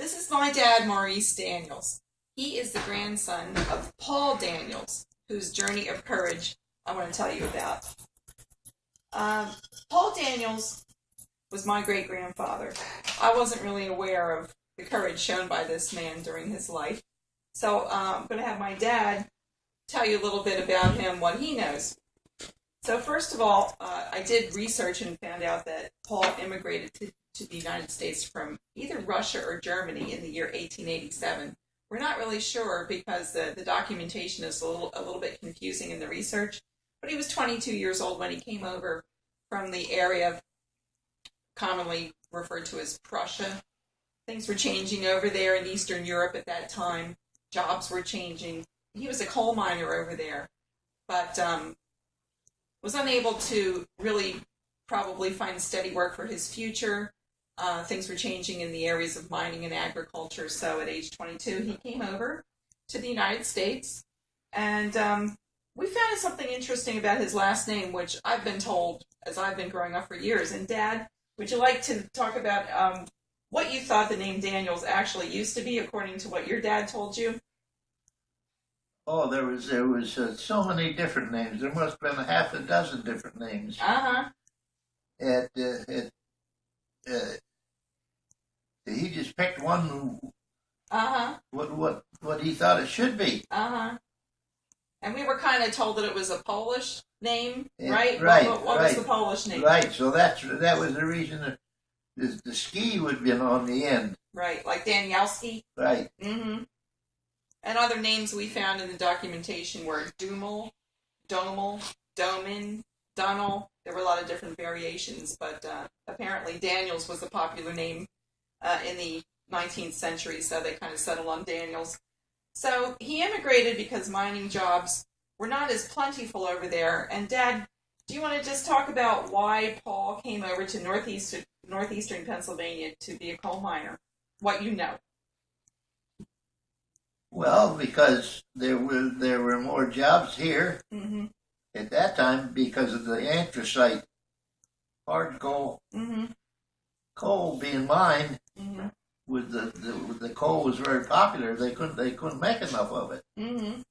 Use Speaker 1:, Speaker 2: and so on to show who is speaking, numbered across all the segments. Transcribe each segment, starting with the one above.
Speaker 1: This is my dad, Maurice Daniels. He is the grandson of Paul Daniels, whose journey of courage I want to tell you about. Paul Daniels was my great-grandfather. I wasn't really aware of the courage shown by this man during his life. So I'm going to have my dad tell you a little bit about him, what he knows. So first of all, I did research and found out that Paul immigrated to the United States from either Russia or Germany in the year 1887. We're not really sure because the documentation is a little bit confusing in the research. But he was 22 years old when he came over from the area commonly referred to as Prussia. Things were changing over there in Eastern Europe at that time. Jobs were changing. He was a coal miner over there, but was unable to really probably find steady work for his future. Things were changing in the areas of mining and agriculture, so at age 22 he came over to the United States, and we found something interesting about his last name, which I've been told as I've been growing up for years. And Dad, would you like to talk about what you thought the name Daniels actually used to be, according to what your dad told you?
Speaker 2: Oh, there was so many different names. There must have been a half a dozen different names. He just picked one. What he thought it should be.
Speaker 1: And we were kind of told that it was a Polish name, right?
Speaker 2: Right.
Speaker 1: What was the Polish name?
Speaker 2: Right. So that was the reason that the ski would have been on the end.
Speaker 1: Right, like Danielski.
Speaker 2: Right.
Speaker 1: And other names we found in the documentation were Dumel, Domel, Domin, Dunnel. There were a lot of different variations, but apparently Daniels was a popular name in the 19th century, so they kind of settled on Daniels. So he immigrated because mining jobs were not as plentiful over there. And Dad, do you want to just talk about why Paul came over to northeastern Pennsylvania to be a coal miner? What you know?
Speaker 2: Well, because there were more jobs here at that time because of the anthracite, hard coal, coal being mined. With the coal was very popular. They couldn't make enough of it, and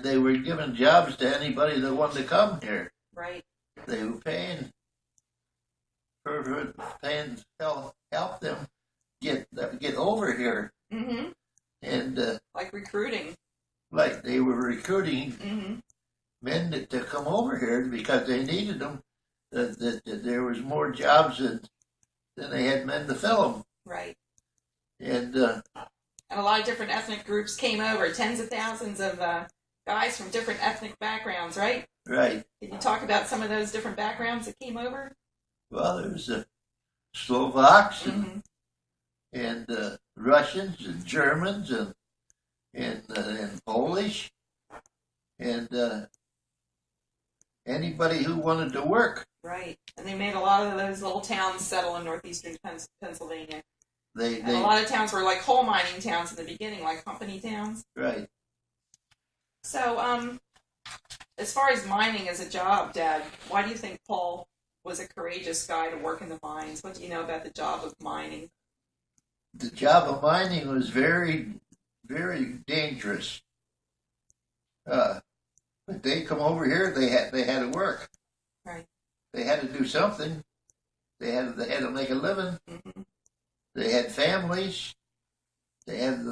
Speaker 2: they were giving jobs to anybody that wanted to come here.
Speaker 1: Right.
Speaker 2: They were paying help them get over here. And
Speaker 1: like recruiting.
Speaker 2: Like they were recruiting men to come over here because they needed them. That there was more jobs than they had men to fill them.
Speaker 1: Right.
Speaker 2: And
Speaker 1: a lot of different ethnic groups came over. Tens of thousands of guys from different ethnic backgrounds, right?
Speaker 2: Right.
Speaker 1: Can you talk about some of those different backgrounds that came over?
Speaker 2: Well, there's Slovaks and Russians and Germans and Polish and anybody who wanted to work.
Speaker 1: Right. And they made a lot of those little towns settle in northeastern Pennsylvania.
Speaker 2: And
Speaker 1: a lot of towns were like coal mining towns in the beginning, like company towns.
Speaker 2: Right.
Speaker 1: So, as far as mining as a job, Dad, why do you think Paul was a courageous guy to work in the mines? What do you know about the job of mining?
Speaker 2: The job of mining was very, very dangerous. But they come over here, they had to work.
Speaker 1: Right.
Speaker 2: They had to do something. They had to make a living. They had families. It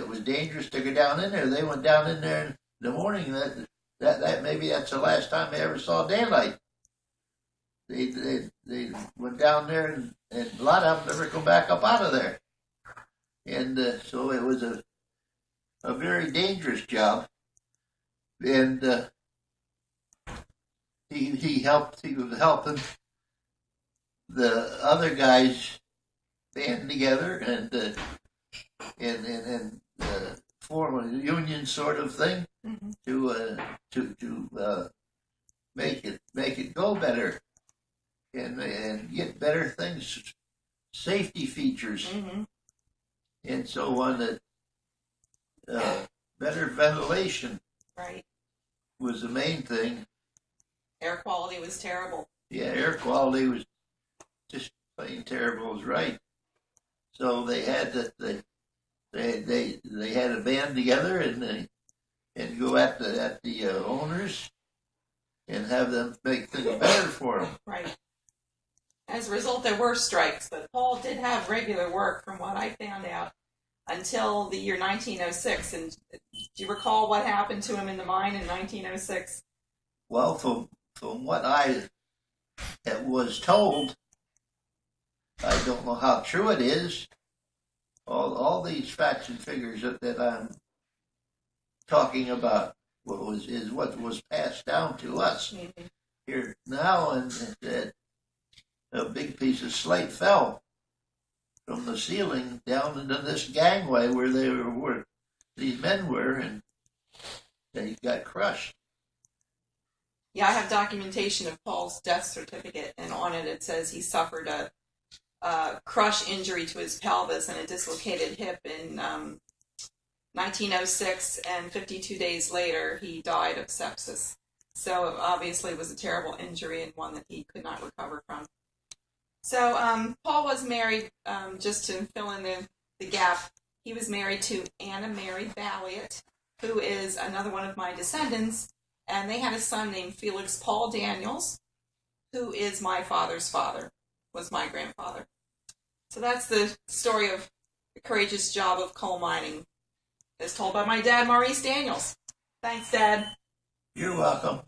Speaker 2: was dangerous to go down in there. They went down in there in the morning. That maybe that's the last time they ever saw daylight. They went down there and a lot of them never come back up out of there. And so it was a very dangerous job. And he was helping the other guys band together and form a union sort of thing to make it go better and get better things, safety features, and so on. That better ventilation,
Speaker 1: right,
Speaker 2: was the main thing.
Speaker 1: Air quality was terrible.
Speaker 2: Yeah, air quality was just plain terrible is right. So they had that they had a band together and go at the owners and have them make things better for them.
Speaker 1: Right. As a result, there were strikes, but Paul did have regular work, from what I found out, until the year 1906. And do you recall what happened to him in the mine in 1906?
Speaker 2: Well, from what I was told, I don't know how true it is. All these facts and figures that I'm talking about is what was passed down to us here now, and that a big piece of slate fell from the ceiling down into this gangway where these men were, and they got crushed.
Speaker 1: Yeah, I have documentation of Paul's death certificate, and on it says he suffered a crush injury to his pelvis and a dislocated hip in 1906, and 52 days later he died of sepsis. So obviously it was a terrible injury and one that he could not recover from. So Paul was married, just to fill in the gap, he was married to Anna Mary Balliot, who is another one of my descendants, and they had a son named Felix Paul Daniels, who is my father's father, was my grandfather. So that's the story of the courageous job of coal mining, as told by my dad, Maurice Daniels. Thanks, Dad.
Speaker 2: You're welcome.